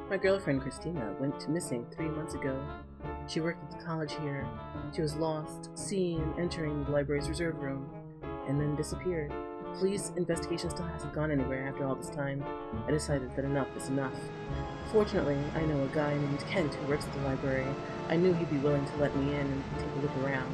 My girlfriend Christina went missing 3 months ago. She worked at the college here. She was lost, seen entering the library's reserve room, and then disappeared. Police investigation still hasn't gone anywhere after all this time. I decided that enough is enough. Fortunately, I know a guy named Kent who works at the library. I knew he'd be willing to let me in and take a look around.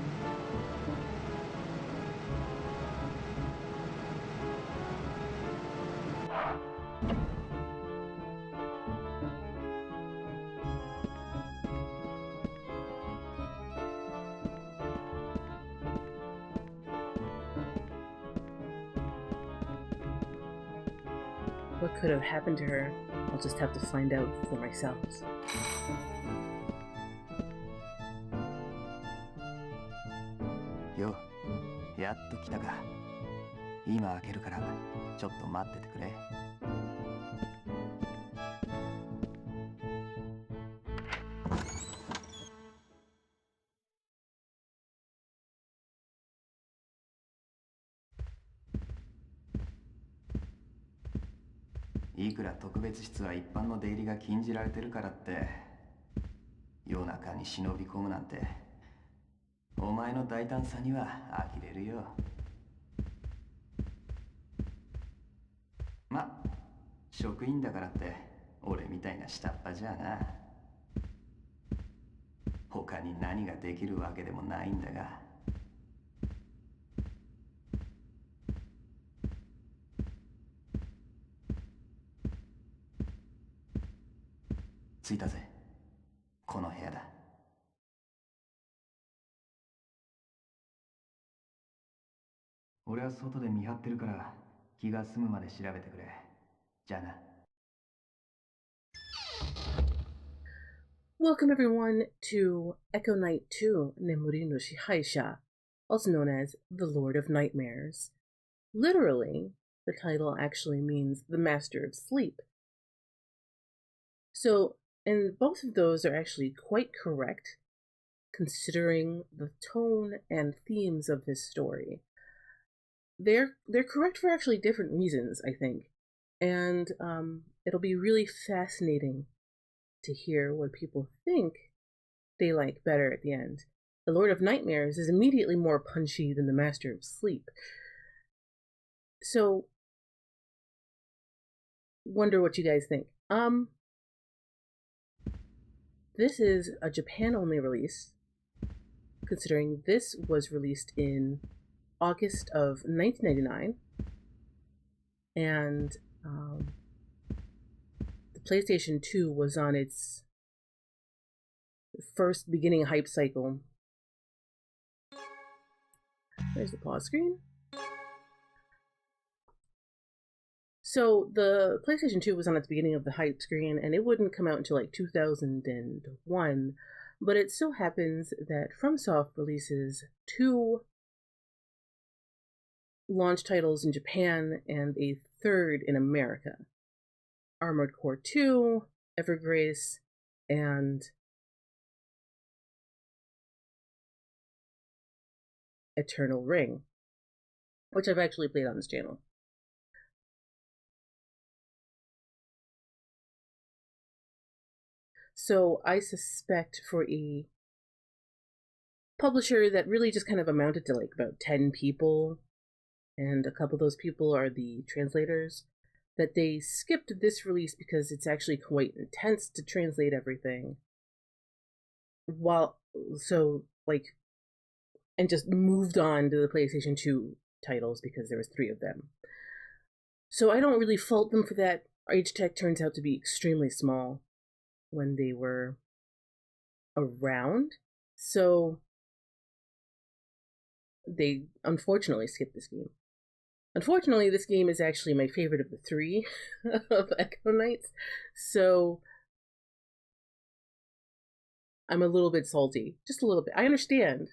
What could have happened to her? I'll just have to find out for myself. Yo, やっと来たか。今開けるから、ちょっと待っててくれ。いくら特別室は一般の出入りが禁じられてるからって夜中に忍び込むなんてお前の大胆さには呆れるよ。ま、職員だからって俺みたいな下っ端じゃな。他に何ができるわけでもないんだが。着いたぜ。この部屋だ。俺は外で見張ってるから気が済むまで調べてくれ。じゃあな。Welcome everyone to Echo Night 2 Nemuri no Shihaisha, also known as The Lord of Nightmares. Literally, the title actually means the Master of Sleep. So, and both of those are actually quite correct, considering the tone and themes of this story. They're correct for actually different reasons, I think, and it'll be really fascinating to hear what people think they like better at the end. The Lord of Nightmares is immediately more punchy than the Master of Sleep. So, wonder what you guys think. This is a Japan-only release, considering this was released in August of 1999, and the PlayStation 2 was on its first beginning hype cycle. There's the pause screen. So the PlayStation 2 was on its beginning of the hype screen, and it wouldn't come out until like 2001, but it so happens that FromSoft releases 2 launch titles in Japan and a third in America. Armored Core 2, Evergrace, and Eternal Ring, which I've actually played on this channel. So I suspect for a publisher that really just kind of amounted to like about 10 people, and a couple of those people are the translators, that they skipped this release because it's actually quite intense to translate everything. And just moved on to the PlayStation 2 titles because there was 3 of them. So I don't really fault them for that. Age Tech turns out to be extremely small when they were around, so they unfortunately skipped this game. Unfortunately, this game is actually my favorite of the 3 of Echo Knights, so I'm a little bit salty. Just a little bit. I understand,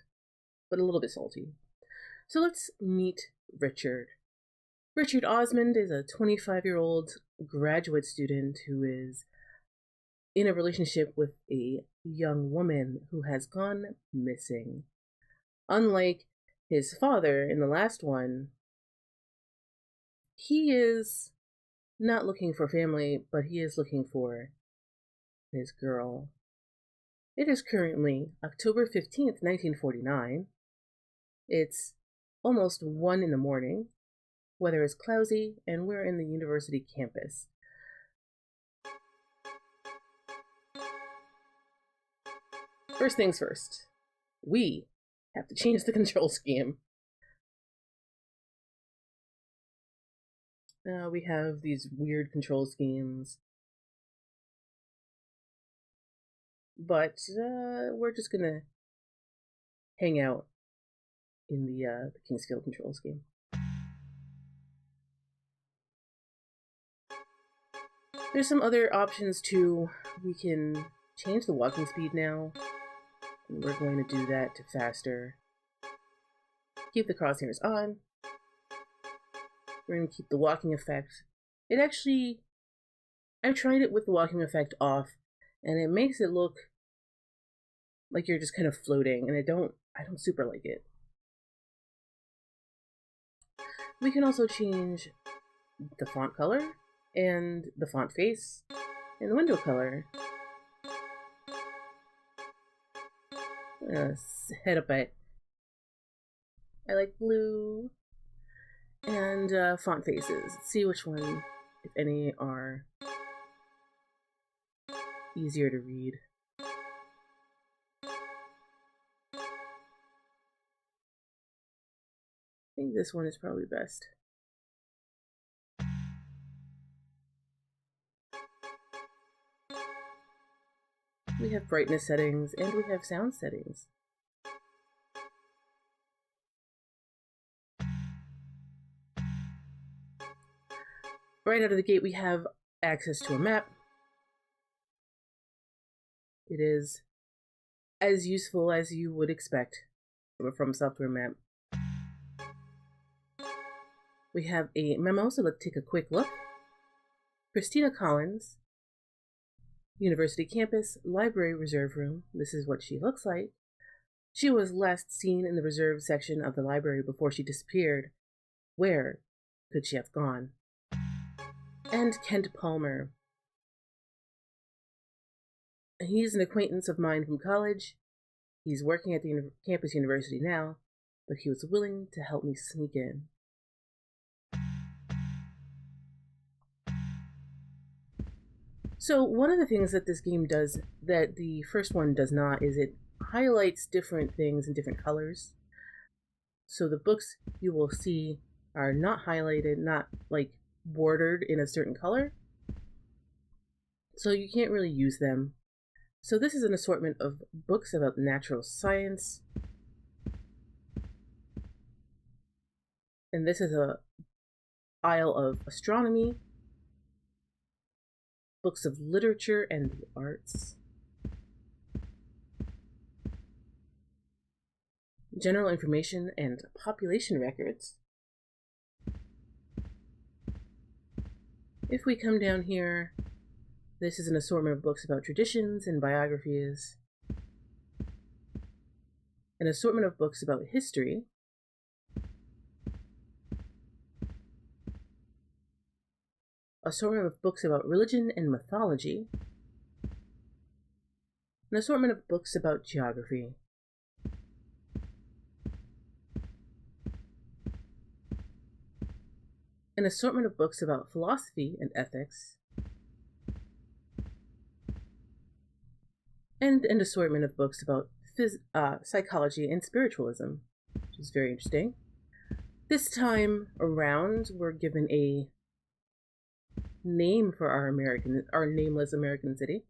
but a little bit salty. So let's meet Richard. Richard Osmond is a 25-year-old graduate student who is in a relationship with a young woman who has gone missing. Unlike his father in the last one, he is not looking for family, but he is looking for his girl. It is currently October 15th, 1949. It's almost 1 in the morning. Weather is cloudy, and we're in the university campus. First things first, we have to change the control scheme. We have these weird control schemes, but we're just gonna hang out in the Kingsfield control scheme. There's some other options too. We can change the walking speed now, and we're going to do that to faster. Keep the crosshairs on. We're going to keep the walking effect. It actually, I've tried it with the walking effect off, and it makes it look like you're just kind of floating, and I don't super like it. We can also change the font color, and the font face, and the window color. Head up I like blue. And font faces. Let's see which one, if any, are easier to read. I think this one is probably best. We have brightness settings, and we have sound settings. Right out of the gate, we have access to a map. It is as useful as you would expect from a From Software map. We have a memo, so let's take a quick look. Christina Collins, University Campus, Library Reserve Room. This is what she looks like. She was last seen in the reserve section of the library before she disappeared. Where could she have gone? And Kent Palmer. He's an acquaintance of mine from college. He's working at the campus university now, but he was willing to help me sneak in. So one of the things that this game does that the first one does not is it highlights different things in different colors. So the books you will see are not highlighted, not like bordered in a certain color. So you can't really use them. So this is an assortment of books about natural science. And this is a aisle of astronomy, books of literature and the arts, general information and population records. If we come down here, this is an assortment of books about traditions and biographies, an assortment of books about history, assortment of books about religion and mythology, an assortment of books about geography, an assortment of books about philosophy and ethics, and an assortment of books about psychology and spiritualism, which is very interesting. This time around, we're given a name for our nameless American city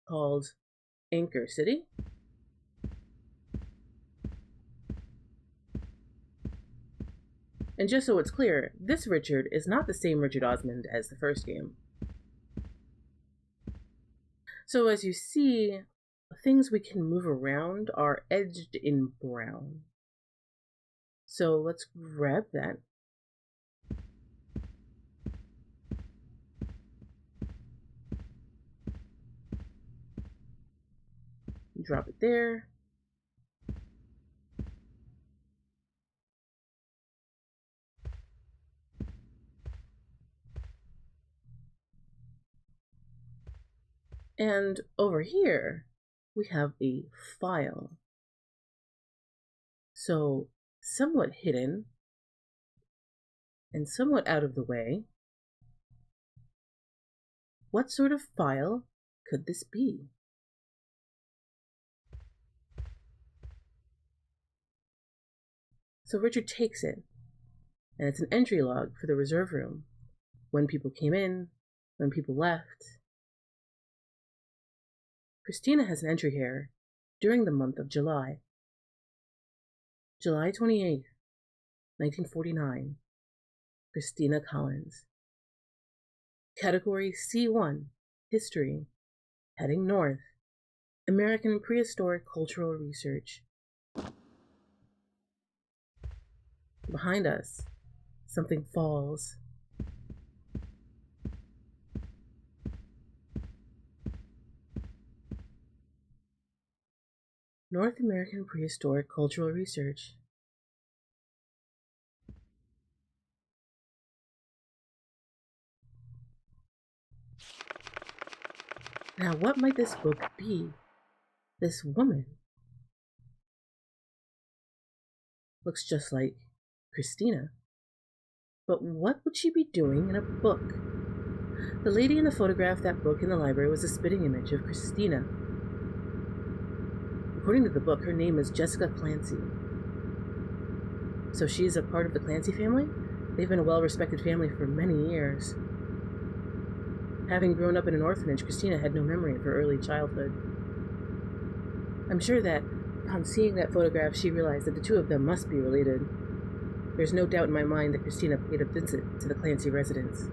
called Anchor City. And just so it's clear, this Richard is not the same Richard Osmond as the first game. So as you see, things we can move around are edged in brown. So let's grab that. Drop it there. And over here, we have a file. So, somewhat hidden and somewhat out of the way. What sort of file could this be? So Richard takes it, and it's an entry log for the reserve room. When people came in, when people left. Christina has an entry here during the month of July. July 28th, 1949. Christina Collins. Category C1, History. Heading North. American Prehistoric Cultural Research. Behind us, something falls. North American Prehistoric Cultural Research. Now, what might this book be? This woman looks just like Christina. But what would she be doing in a book? The lady in the photograph of that book in the library was a spitting image of Christina. According to the book, her name is Jessica Clancy. So she is a part of the Clancy family? They've been a well-respected family for many years. Having grown up in an orphanage, Christina had no memory of her early childhood. I'm sure that upon seeing that photograph, she realized that the two of them must be related. There's no doubt in my mind that Christina paid a visit to the Clancy residence.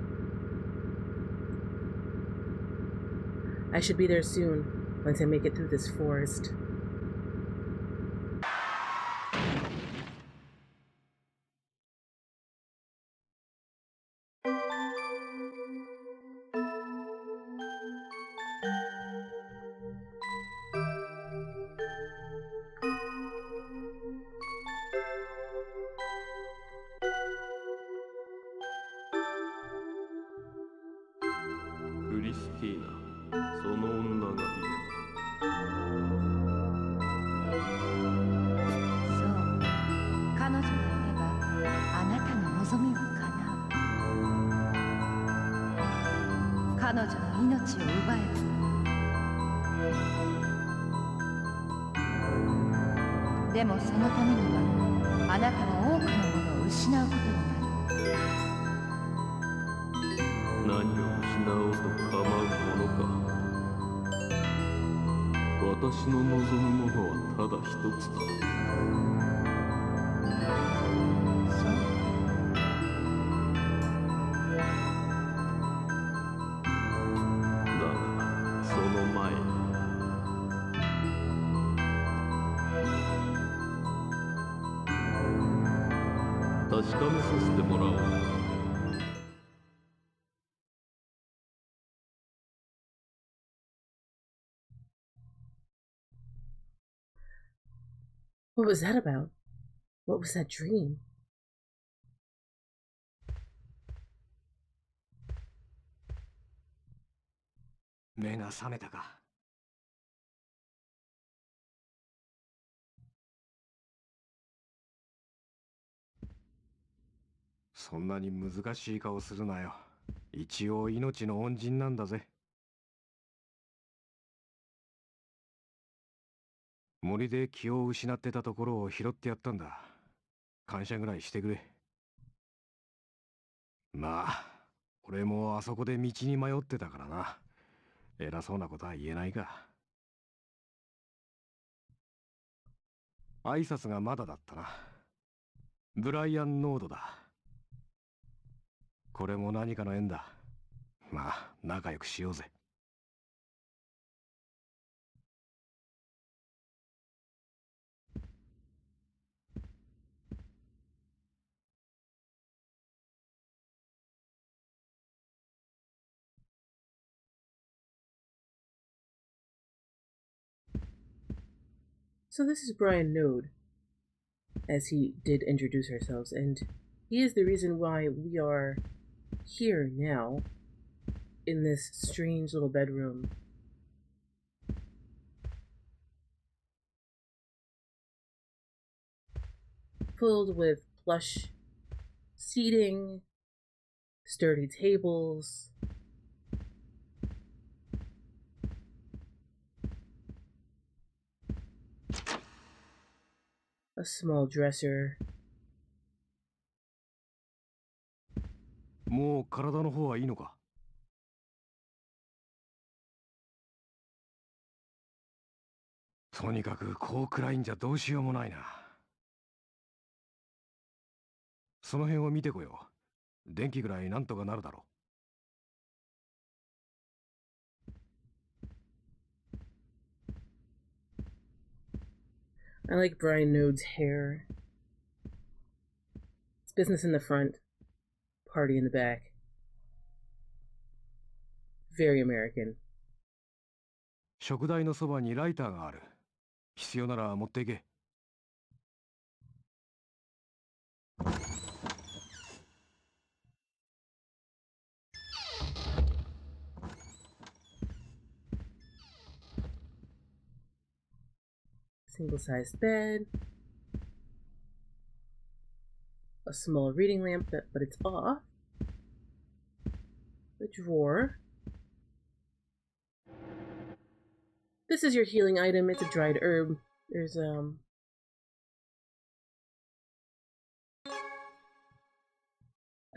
I should be there soon, once I make it through this forest. Christina, その女が見そう、彼女がいればあなたの望みは叶う。彼女の命を奪えば。でもそのためにはあなたは多くのものを失うことになる。何を失おうと構うものか。私の望むものはただ一つだ。そう。だがその前に確かめさせてもらおう。What was that about? What was that dream? 目が覚めたか。そんなに難しい顔するなよ。一応命の恩人なんだぜ。森で気を失ってたところを拾ってやったんだ。感謝ぐらいしてくれ。まあ、俺もあそこで道に迷ってたからな。偉そうなことは言えないか。挨拶がまだだったな。ブライアン・ノードだ。これも何かの縁だ。まあ、仲良くしようぜ。So this is Brian Node, as he did introduce ourselves, and he is the reason why we are here now, in this strange little bedroom filled with plush seating, sturdy tables, a small dresser. もう体の方はいいのか？とにかくこう暗いんじゃどうしようもないな。その辺を見てこよう。電気ぐらいなんとかなるだろ I like Brian Node's hair. It's business in the front, party in the back. Very American. 食台のそばにライターがある。必要なら持っていけ。Single-sized bed. A small reading lamp, but it's off. The drawer. This is your healing item. It's a dried herb. There's a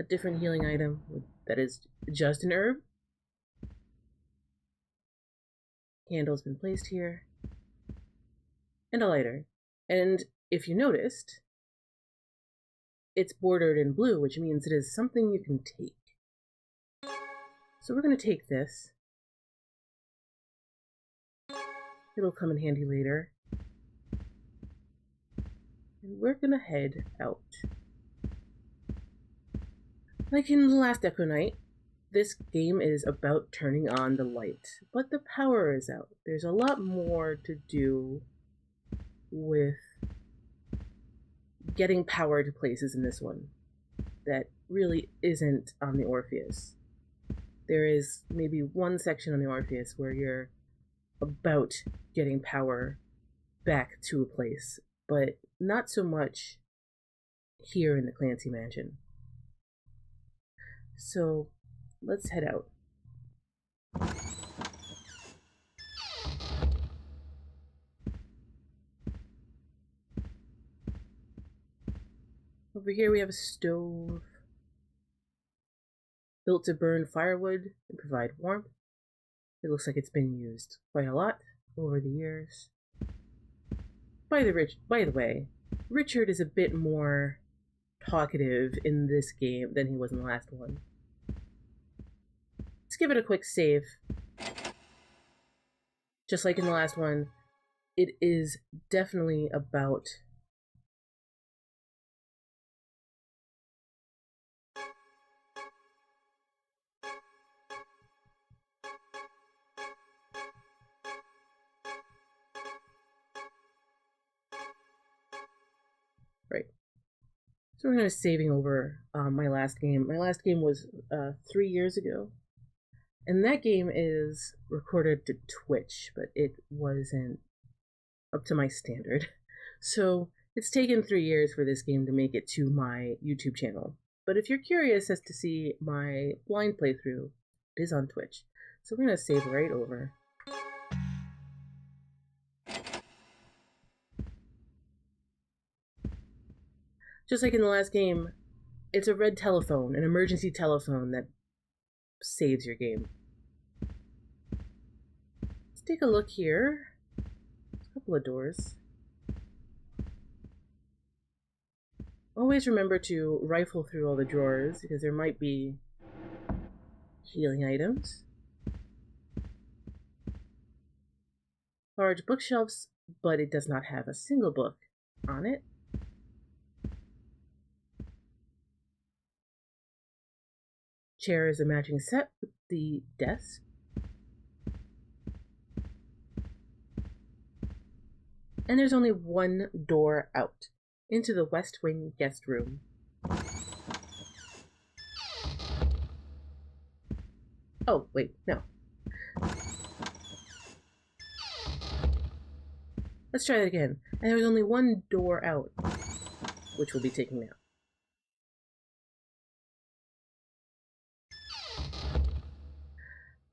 different healing item that is just an herb. Candle's been placed here. And a lighter. And if you noticed, it's bordered in blue, which means it is something you can take. So we're going to take this. It'll come in handy later. And we're going to head out. Like in the last Echo Night, this game is about turning on the light, but the power is out. There's a lot more to do with getting power to places in this one that really isn't on the Orpheus. There is maybe one section on the Orpheus where you're about getting power back to a place, but not so much here in the Clancy Mansion. So let's head out. Over here we have a stove, built to burn firewood and provide warmth. It looks like it's been used quite a lot over the years. By the way, Richard is a bit more talkative in this game than he was in the last one. Let's give it a quick save. Just like in the last one, it is definitely about right. So we're going to be saving over my last game. My last game was 3 years ago. And that game is recorded to Twitch, but it wasn't up to my standard. So it's taken 3 years for this game to make it to my YouTube channel. But if you're curious as to see my blind playthrough, it is on Twitch. So we're going to save right over. Just like in the last game, it's a red telephone, an emergency telephone that saves your game. Let's take a look here. A couple of doors. Always remember to rifle through all the drawers because there might be healing items. Large bookshelves, but it does not have a single book on it. Chair is a matching set with the desk. And there's only one door out, into the West Wing guest room. Oh, wait, no. Let's try that again. And there was only one door out, which we'll be taking now.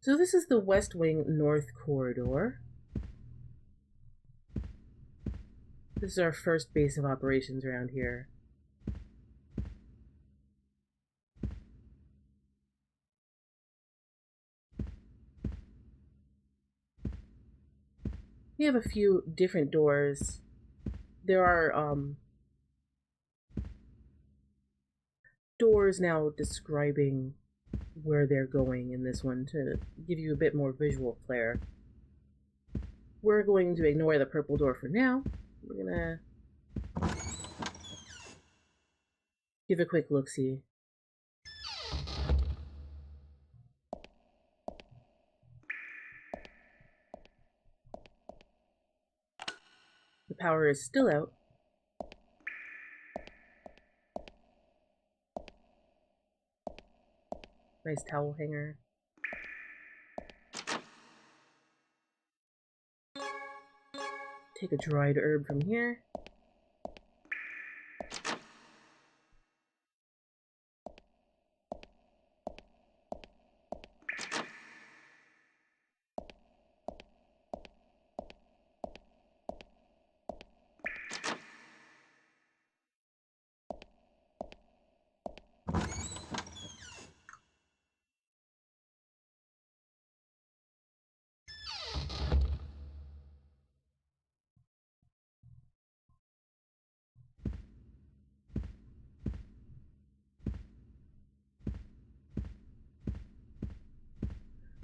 So this is the West Wing North Corridor. This is our first base of operations around here. We have a few different doors. There are doors now describing where they're going in this one to give you a bit more visual flair. We're going to ignore the purple door for now. We're gonna give a quick look-see. The power is still out. Nice towel hanger. Take a dried herb from here.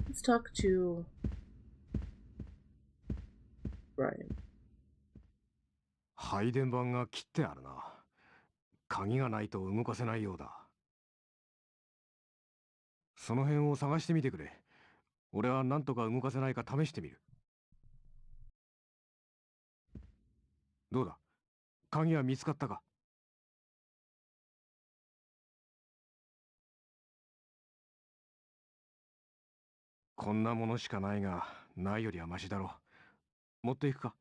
Let's talk to Brian. 配電盤が切ってあるな。鍵がないと動かせないようだ。その辺を探してみてくれ。俺は何とか動かせないか試してみる。どうだ？鍵は見つかったか？こんなものしかないが、ないよりはマシだろう。持っていくか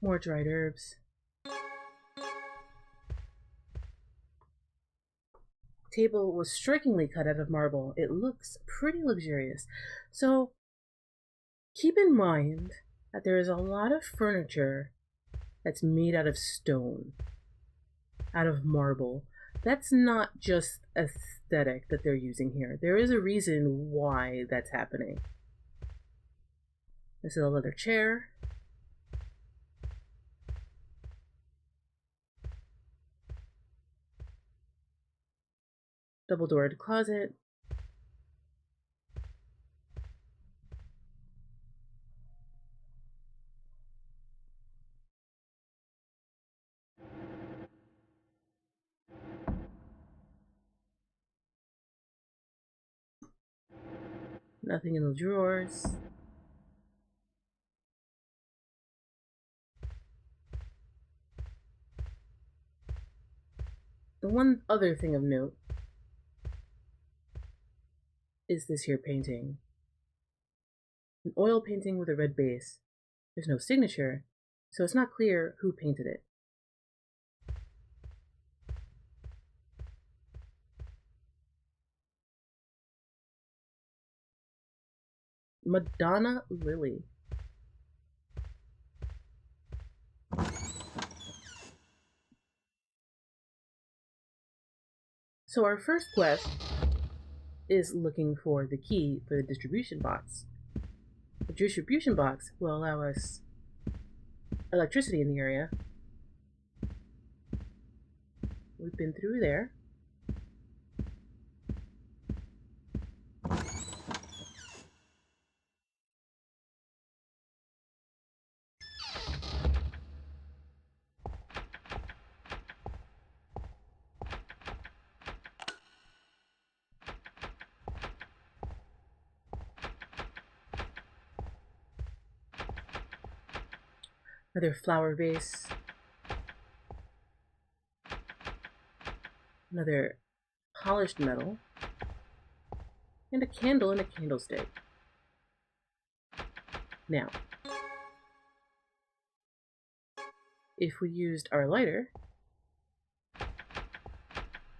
？More dried herbs. Table was strikingly cut out of marble. It looks pretty luxurious. So keep in mind that there is a lot of furniture that's made out of stone, out of marble. That's not just aesthetic that they're using here. There is a reason why that's happening. This is a leather chair. Double-doored closet. Nothing in the drawers. The one other thing of note is this here painting. An oil painting with a red base. There's no signature, so it's not clear who painted it. Madonna Lily. So our first quest is looking for the key for the distribution box. The distribution box will allow us electricity in the area. We've been through there. Another flower vase. Another polished metal. And a candle and a candlestick. Now, if we used our lighter,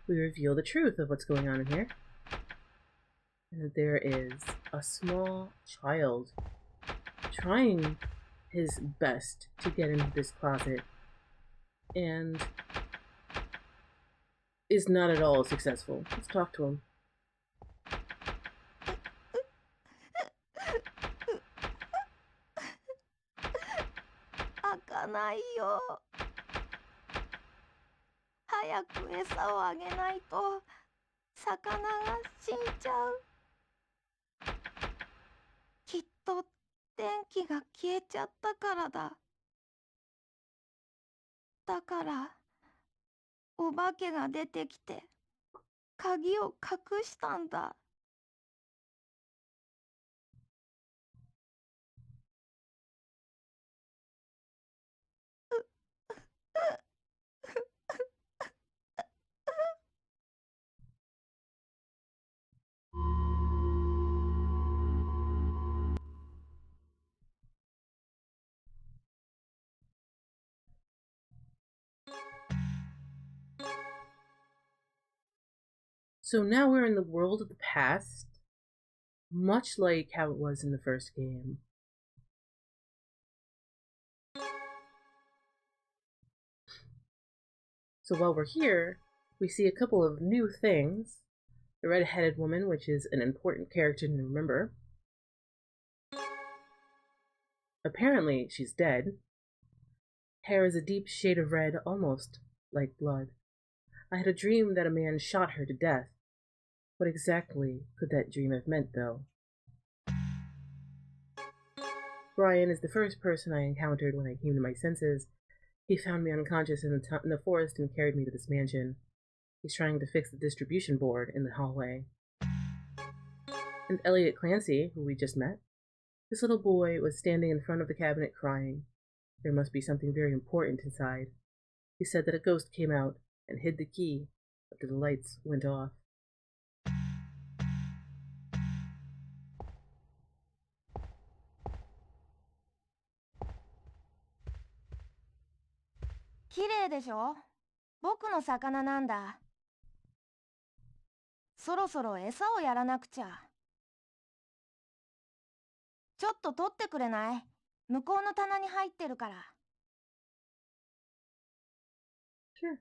we reveal the truth of what's going on in here. And there is a small child trying his best to get into this closet and is not at all successful. Let's talk to him. 開かないよ。早く餌をあげないと魚が死んじゃう。きっと電気が消えちゃったからだ。だからお化けが出てきて鍵を隠したんだ。So now we're in the world of the past, much like how it was in the first game. So while we're here, we see a couple of new things. The red-headed woman, which is an important character to remember. Apparently, she's dead. Hair is a deep shade of red, almost like blood. I had a dream that a man shot her to death. What exactly could that dream have meant, though? Brian is the first person I encountered when I came to my senses. He found me unconscious in the forest and carried me to this mansion. He's trying to fix the distribution board in the hallway. And Elliot Clancy, who we just met. This little boy was standing in front of the cabinet crying. There must be something very important inside. He said that a ghost came out and hid the key after the lights went off. 綺麗でしょ？僕の魚なんだ。そろそろ餌をやらなくちゃ。ちょっと取ってくれない？向こうの棚に入ってるから。Sure.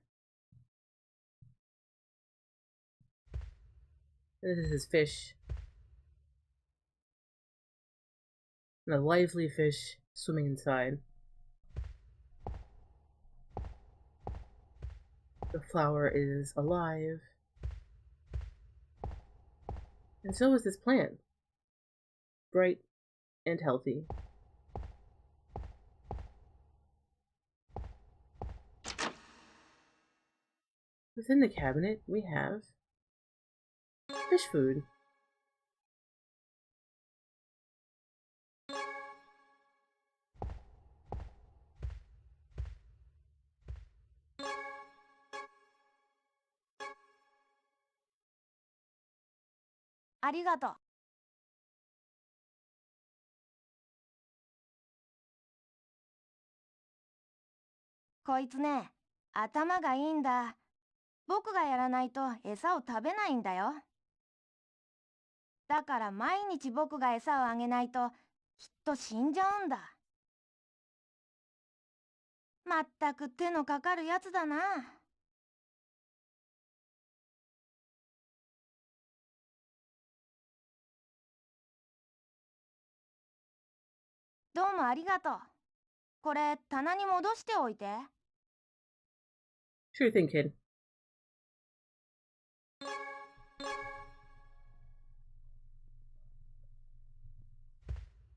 This is his fish. And a lively fish swimming inside. The flower is alive. And so is this plant. Bright and healthy. Within the cabinet, we have fish food. Arigato. こいつね、頭がいいんだ。僕がやらないと餌を食べないんだよ。だから毎日僕が餌をあげないときっと死んじゃうんだ。まったく手のかかるやつだな。どうもありがとう。これ棚に戻しておいて。Sure thing, kid.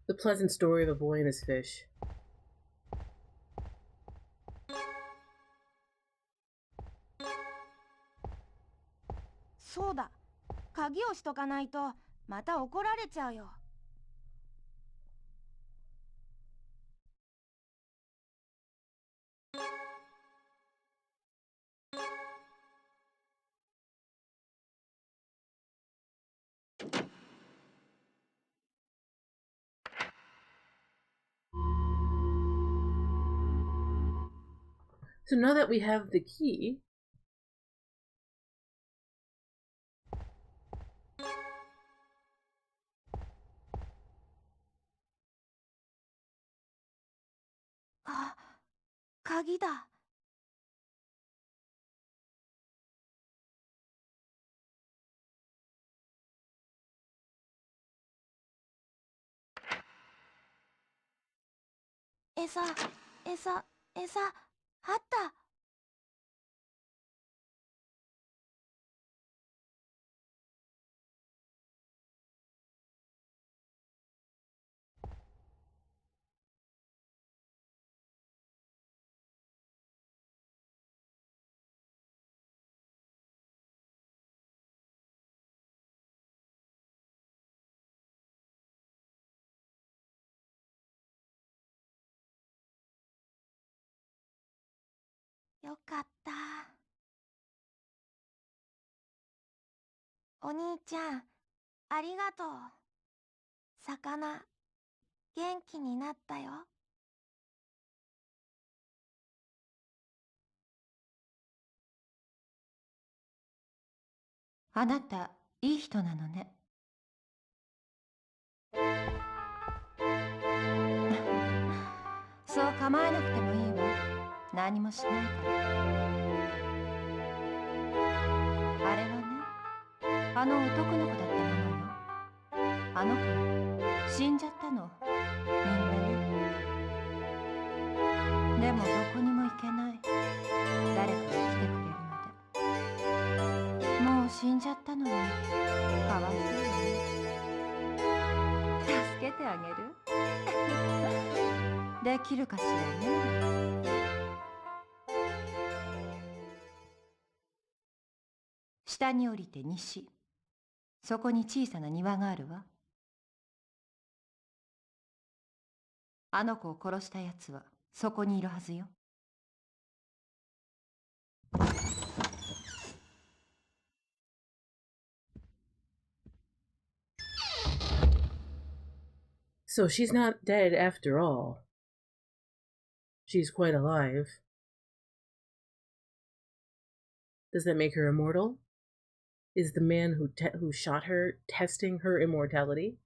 The pleasant story of a boy and his fish. そうだ。鍵をしとかないとまた怒られちゃうよ。So now that we have the key,あ、鍵だ。餌、あった。よかった。お兄ちゃん、ありがとう。魚、元気になったよ。あなた、いい人なのね。そう構えなくてもいいわ。何もしないから。あれはね、あの男の子だったものよ。あの子、死んじゃったの。みんなね。でもどこにも行けない。誰かが来てくれるまで。もう死んじゃったのに、かわいそうよね。助けてあげるできるかしらね。下に降りて西。そこに小さな庭があるわ。あの子を殺したやつはそこにいるはずよ。So she's not dead after all. She's quite alive. Does that make her immortal? Is the man who shot her testing her immortality?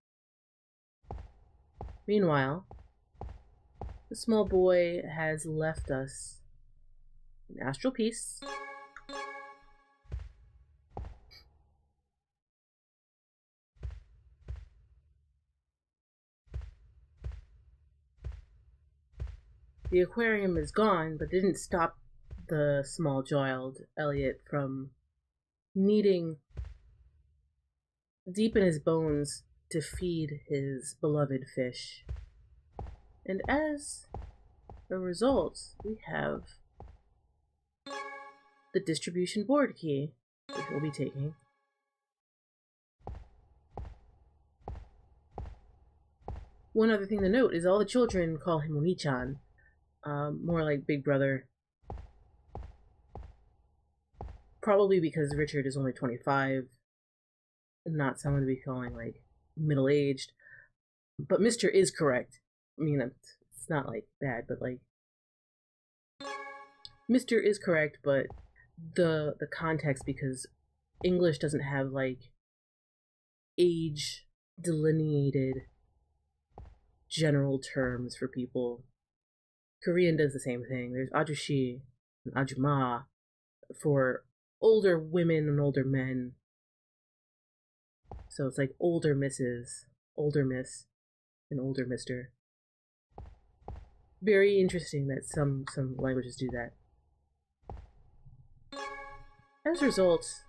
Meanwhile, the small boy has left us in astral peace. The aquarium is gone, but didn't stop the small child, Elliot, from needing deep in his bones to feed his beloved fish. And as a result, we have the distribution board key, which we'll be taking. One other thing to note is all the children call him Oni-chan, more like Big Brother. Probably because Richard is only 25, and not someone to be calling like middle-aged. But Mr. is correct. I mean, it's not like bad, but like Mr. is correct, but the context, because English doesn't have like age delineated general terms for people. Korean does the same thing. There's ajushi and ajuma for older women and older men. So it's like older misses, older miss, and older mister. Very interesting that some languages do that. As a result,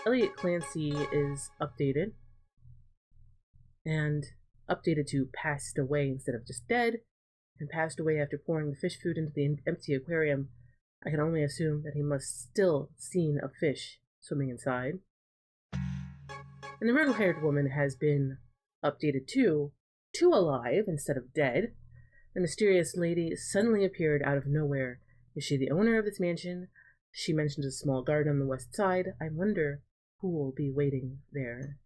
Elliot Clancy is updated. And updated to passed away instead of just dead, and passed away after pouring the fish food into the empty aquarium. I can only assume that he must still seen a fish swimming inside. And the riddle-haired woman has been updated too, to alive instead of dead. The mysterious lady suddenly appeared out of nowhere. Is she the owner of this mansion? She mentions a small garden on the west side. I wonder who will be waiting there.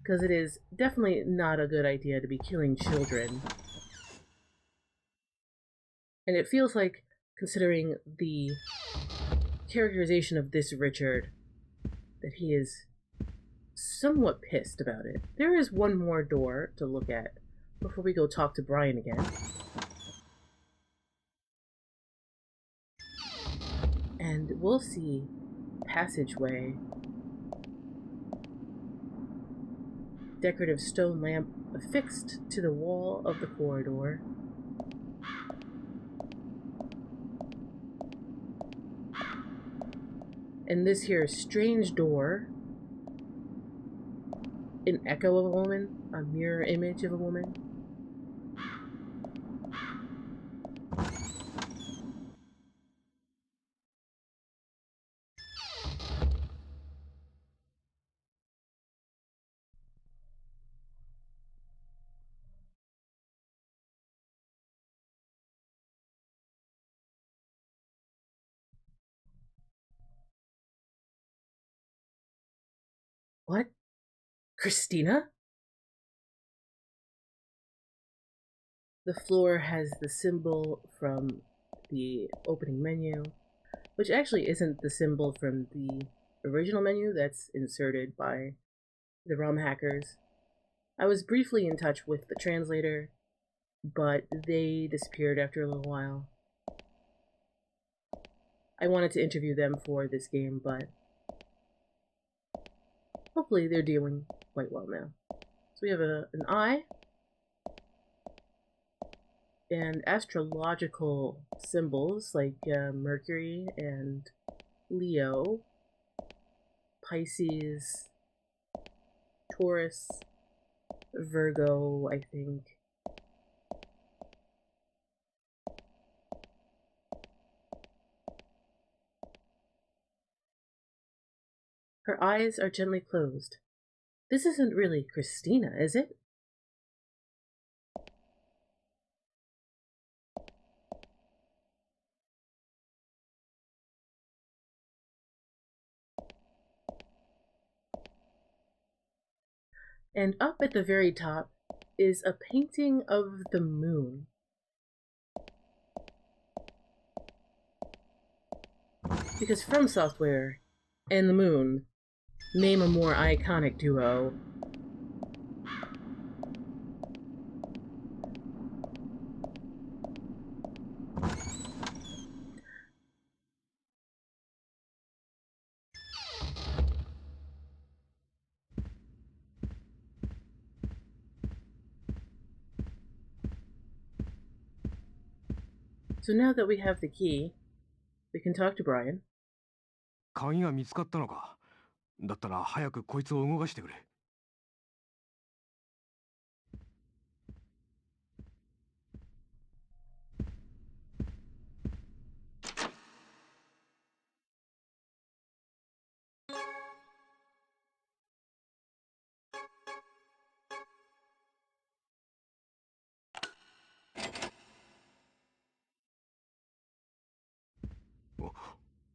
Because it is definitely not a good idea to be killing children. And it feels like, considering the characterization of this Richard, that he is somewhat pissed about it. There is one more door to look at before we go talk to Brian again. And we'll see passageway. Decorative stone lamp affixed to the wall of the corridor. And this here strange door. An echo of a woman, a mirror image of a woman. What? Christina? The floor has the symbol from the opening menu, which actually isn't the symbol from the original menu that's inserted by the ROM hackers. I was briefly in touch with the translator, but they disappeared after a little while. I wanted to interview them for this game, but hopefully they're doing quite well now. So we have an eye, and astrological symbols like Mercury and Leo, Pisces, Taurus, Virgo, I think. Her eyes are gently closed. This isn't really Christina, is it? And up at the very top is a painting of the moon. Because From Software and the moon, name a more iconic duo. So now that we have the key, we can talk to Brian. 鍵が見つかったのか。だったら早くこいつを動かしてくれ。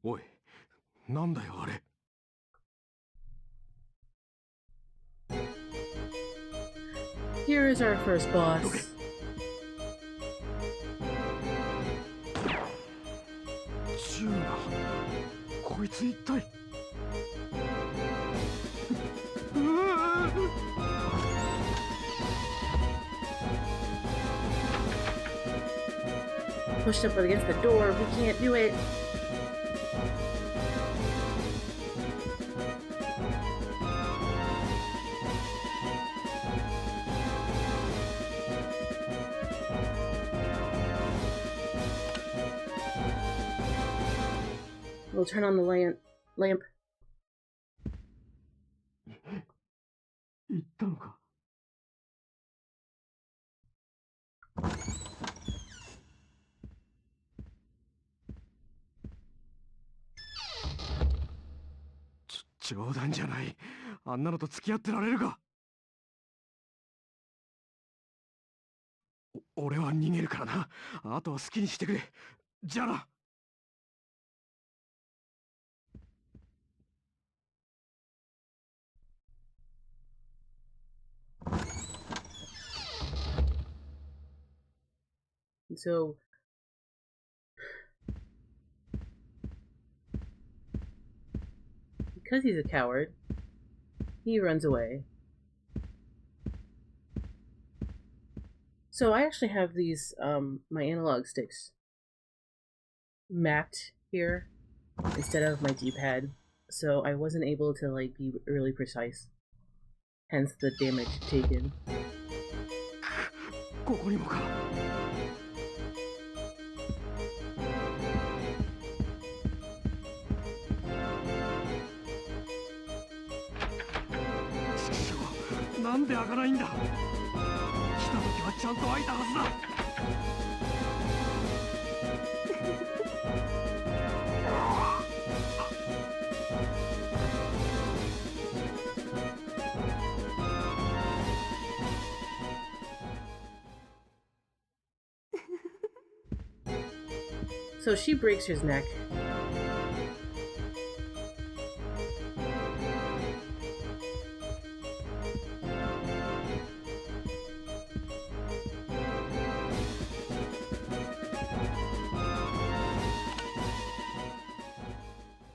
おい、なんだよあれ。Here is our first boss. Juna, こいつ一体。Pushed up against the door, we can't do it. We'll turn on the lamp. 行ったのか。冗談じゃない。あんなのと付き合ってられるか。俺は逃げるからな。あとは好きにしてくれ。じゃあな。So because he's a coward, he runs away. So I actually have these, my analog sticks mapped here instead of my D-pad, so I wasn't able to like be really precise. Hence the damage taken. ここにもか。なんで開かないんだ。来た時はちゃんと開いたはずだ。So she breaks his neck.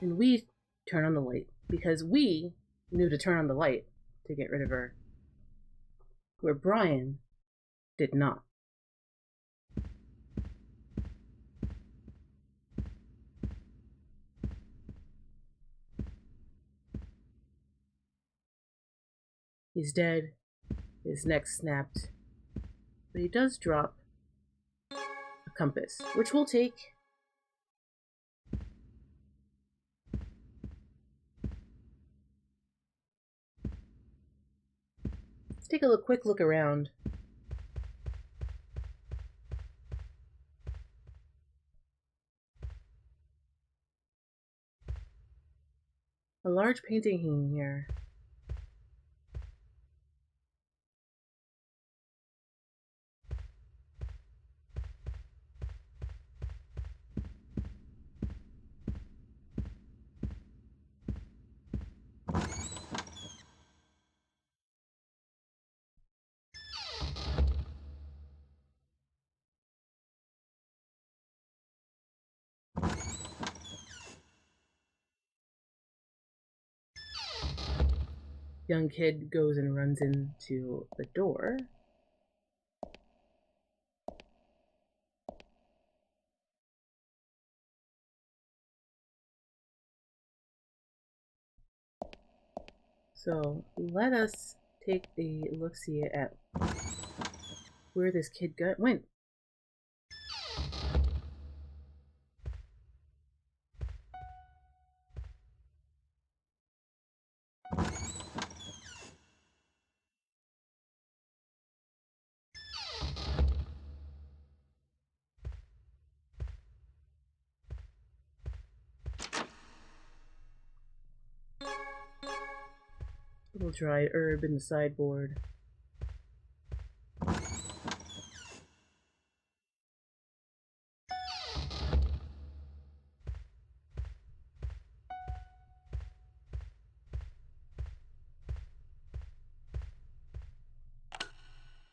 And we turn on the light because we knew to turn on the light to get rid of her, where Brian did not. He's dead, his neck snapped, but he does drop a compass, which we'll take. Let's take a quick look around. A large painting hanging here. Young kid goes and runs into the door. So let us take a look-see at where this kid went. Little dried herb in the sideboard.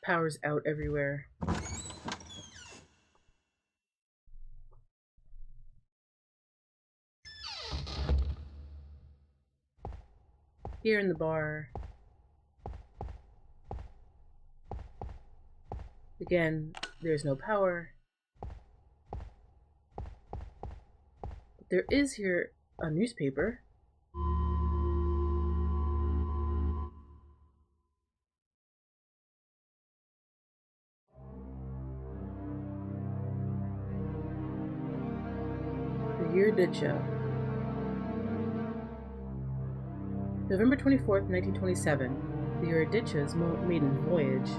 Power's out everywhere. Here in the bar. Again, there's no power. But there is here a newspaper. The Eurydice. November 24th, 1927, the Eurydice's maiden voyage.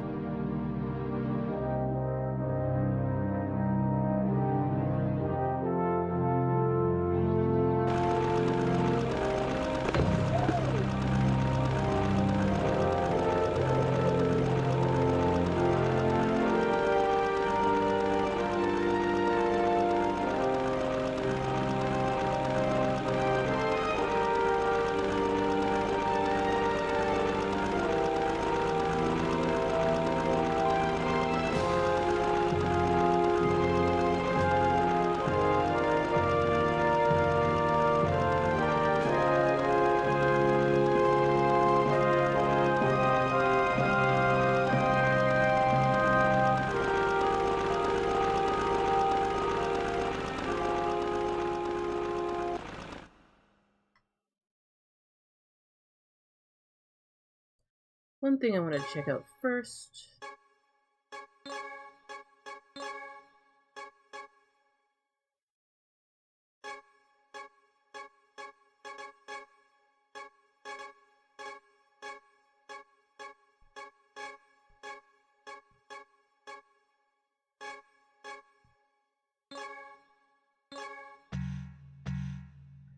one thing I want to check out first.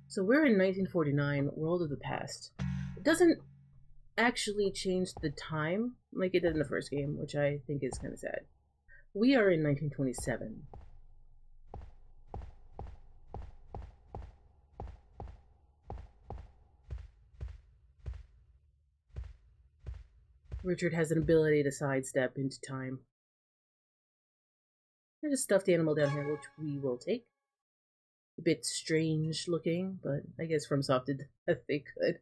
So we're in 1949, World of the Past. It doesn't actually change the time like it did in the first game, which I think is kind of sad. We are in 1927. Richard has an ability to sidestep into time. There's a stuffed animal down here, which we will take. A bit strange looking, but I guess FromSoft did as they could.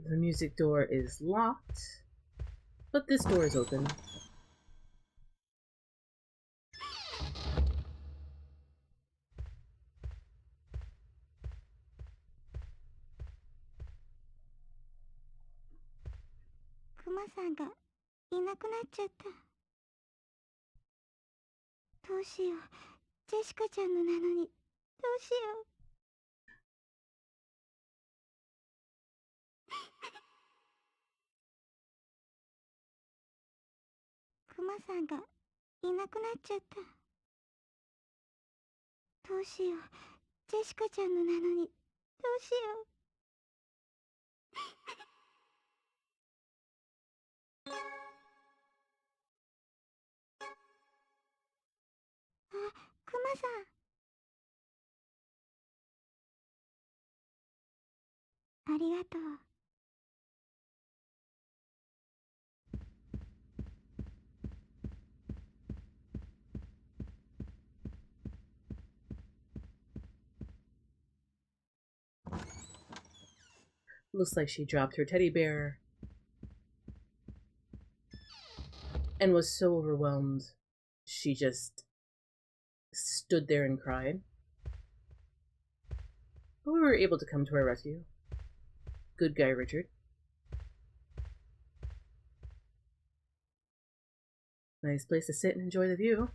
The music door is locked, but this door is open. Kumaさんがいなくなっちゃった。どうしよう。ジェシカちゃんのなのに。どうしよう。クマさんがいなくなっちゃった。どうしよう。ジェシカちゃんのなのに。どうしよう。あ、クマさん。ありがとう。Looks like she dropped her teddy bear and was so overwhelmed she just stood there and cried. But we were able to come to her rescue. Good guy, Richard. Nice place to sit and enjoy the view.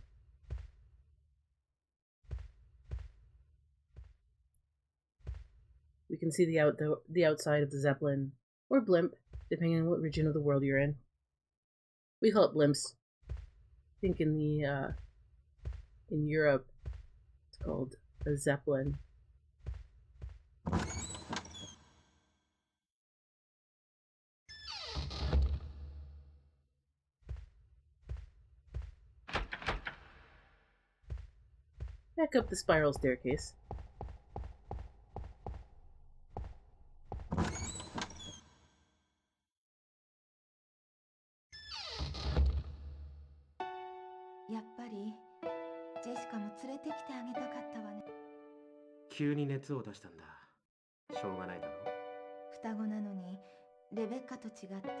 We can see the outside of the Zeppelin, or blimp, depending on what region of the world you're in. We call it blimps. I think in Europe, it's called a Zeppelin. Back up the spiral staircase. Yappari, Jessica も連れてきてあげたかったわね。急に熱を出したんだ。しょうがないだろ。双子なのに、レベッカと違って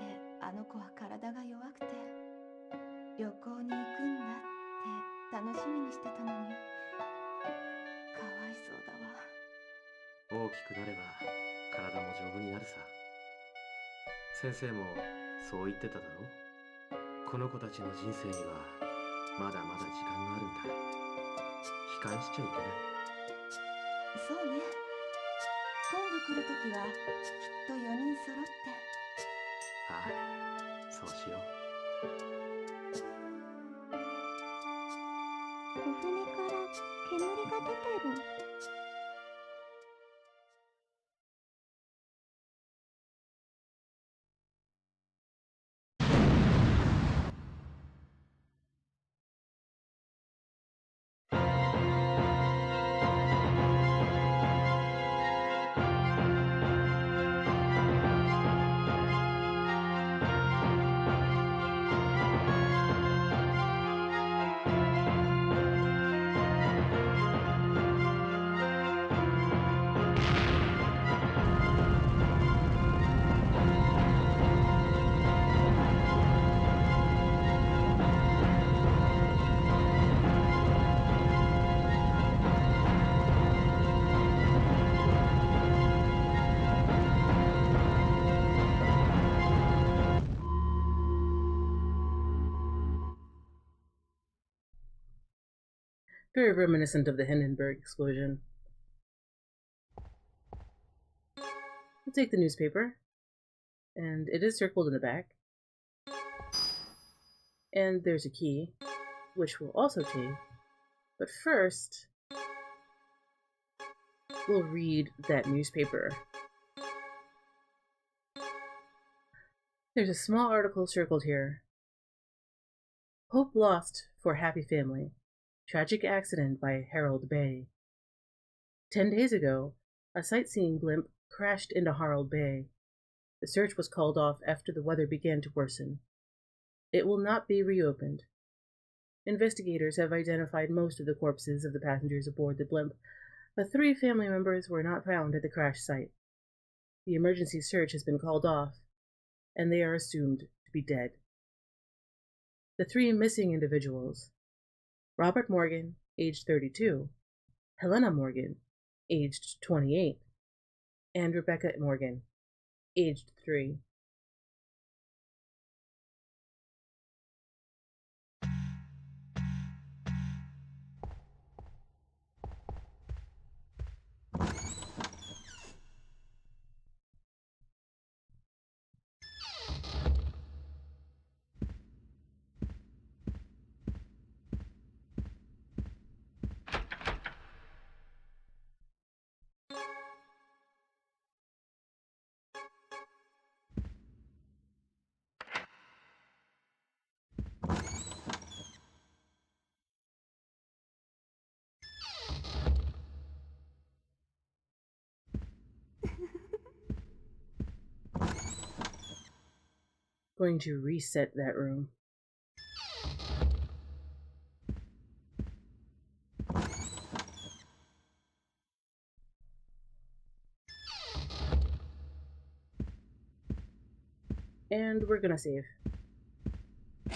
あの子は体が弱くて、旅行に行くんだって楽しみにしてたのに、かわいそうだわ。大きくなれば体も丈夫になるさ。先生もそう言ってただろ。この子たちの人生にはまだまだ時間があるんだ。悲観しちゃいけない。そうね。今度来るときはきっと4人揃って。ああ、そうしよう。お船から煙が出てる。Very reminiscent of the Hindenburg explosion. We'll take the newspaper, and it is circled in the back. And there's a key, which we'll also take. But first, we'll read that newspaper. There's a small article circled here. Hope lost for happy family. Tragic accident by Harold Bay. 10 days ago, a sightseeing blimp crashed into Harold Bay. The search was called off after the weather began to worsen. It will not be reopened. Investigators have identified most of the corpses of the passengers aboard the blimp, but 3 family members were not found at the crash site. The emergency search has been called off, and they are assumed to be dead. The 3 missing individuals: Robert Morgan, aged 32, Helena Morgan, aged 28, and Rebecca Morgan, aged 3. Going to reset that room. And we're gonna save.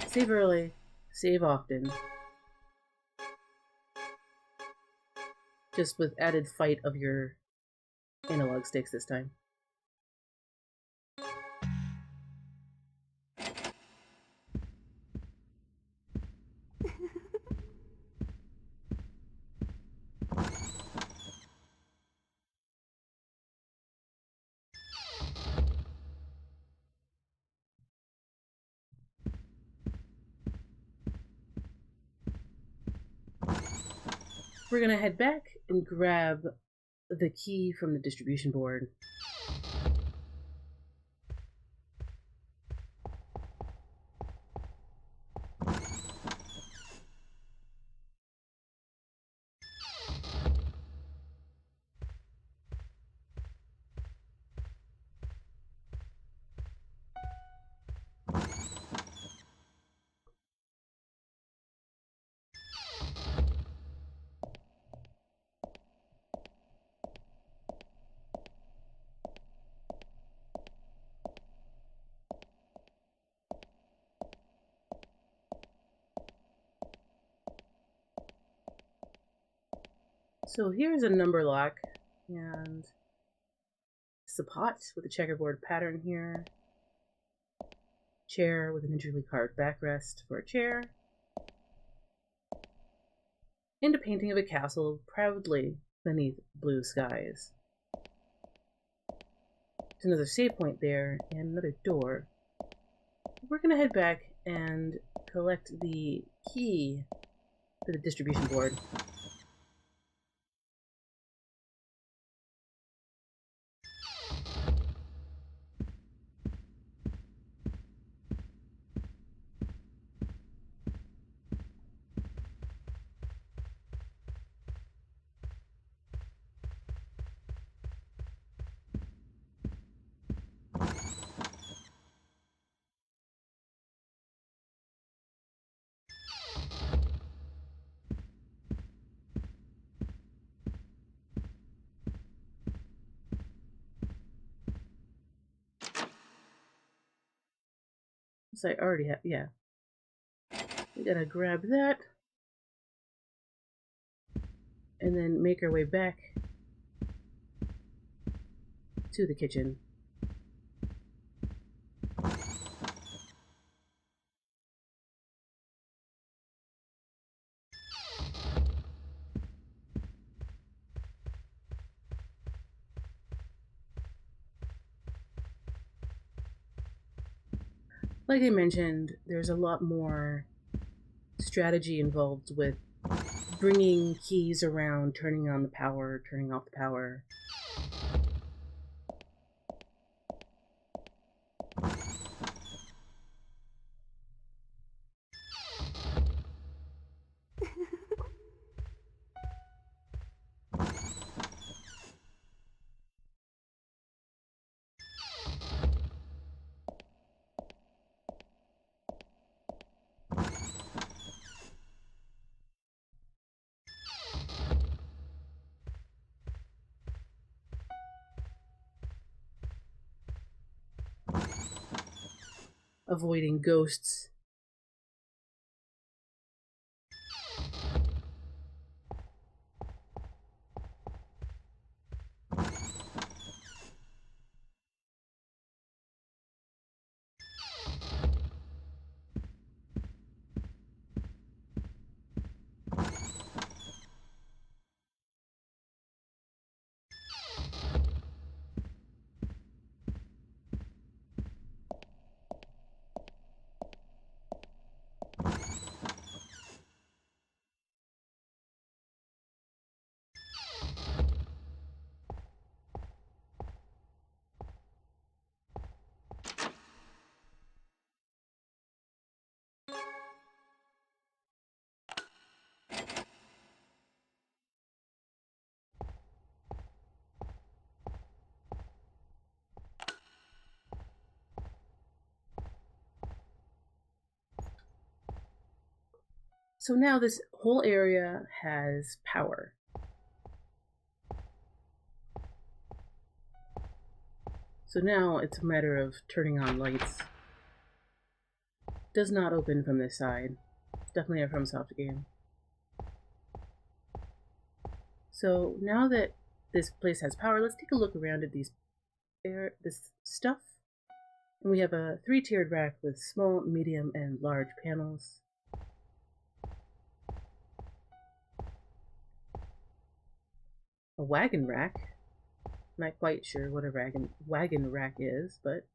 Save early, save often. Just with added fight of your analog sticks this time. We're gonna head back and grab the key from the distribution board. So here's a number lock, and it's a pot with a checkerboard pattern here. Chair with an intricately carved backrest for a chair. And a painting of a castle proudly beneath blue skies. There's another save point there, and another door. We're gonna head back and collect the key for the distribution board. So I already have, yeah. We gotta grab that. And then make our way back to the kitchen. Like I mentioned, there's a lot more strategy involved with bringing keys around, turning on the power, turning off the power. Avoiding ghosts. So now this whole area has power. So now it's a matter of turning on lights. Does not open from this side. Definitely a FromSoft game. So now that this place has power, let's take a look around at this stuff. And we have a 3-tiered rack with small, medium, and large panels. A wagon rack. Not quite sure what a wagon rack is, but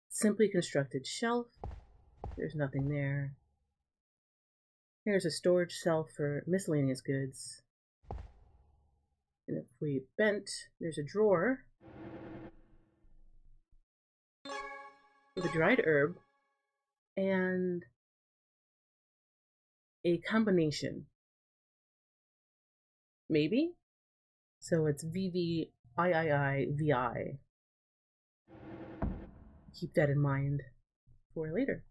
simply constructed shelf. There's nothing there. Here's a storage shelf for miscellaneous goods. And if we bent, there's a drawer with a dried herb and a combination. Maybe? So it's VVIIIVI. Keep that in mind for later.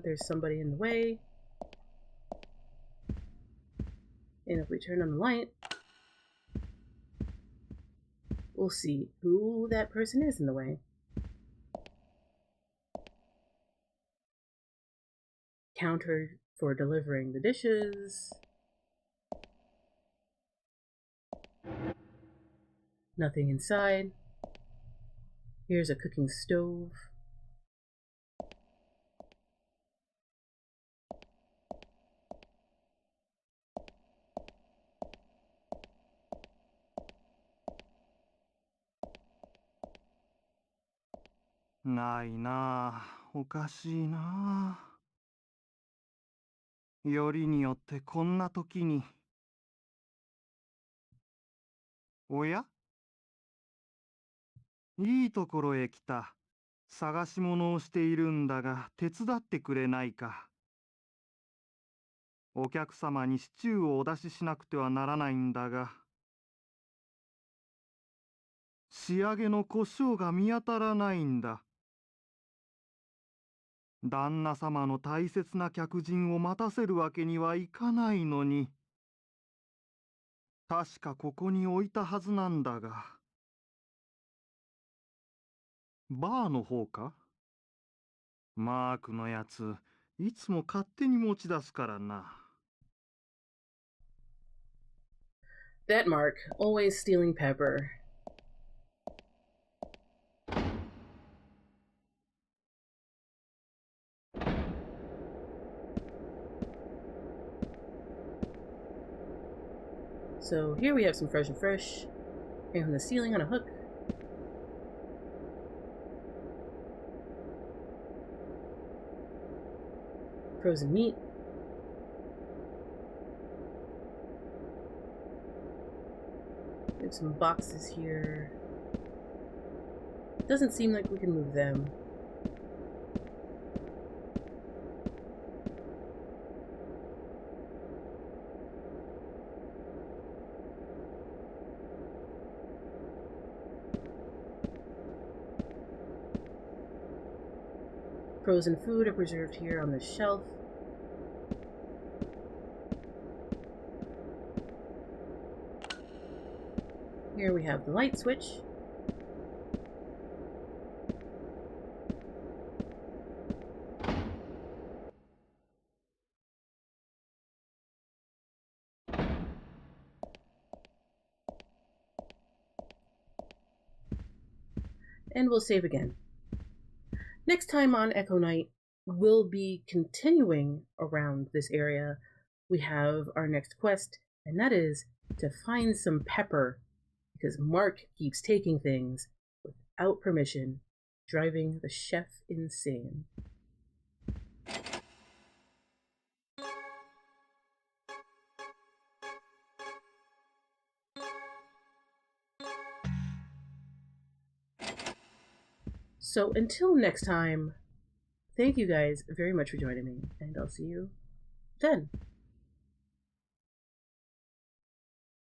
There's somebody in the way. And if we turn on the light, we'll see who that person is in the way. Counter for delivering the dishes. Nothing inside. Here's a cooking stove.ないなあ、おかしいなあ。よりによってこんな時に。おや？いいところへ来た。探し物をしているんだが、手伝ってくれないか。お客様にシチューをお出ししなくてはならないんだが。仕上げの胡椒が見当たらないんだ。旦那様の大切な客人を待たせるわけにはいかないのに。確かここに置いたはずなんだが。バーの方か？マークのやつ、いつも勝手に持ち出すからな。That Mark, always stealing pepper. So here we have some frozen fish, hanging from the ceiling on a hook. Frozen meat. We have some boxes here. Doesn't seem like we can move them. Frozen food are preserved here on the shelf. Here we have the light switch. And we'll save again. Next time on Echo Night, we'll be continuing around this area. We have our next quest, and that is to find some pepper, because Mark keeps taking things without permission, driving the chef insane. So until next time, thank you guys very much for joining me, and I'll see you then.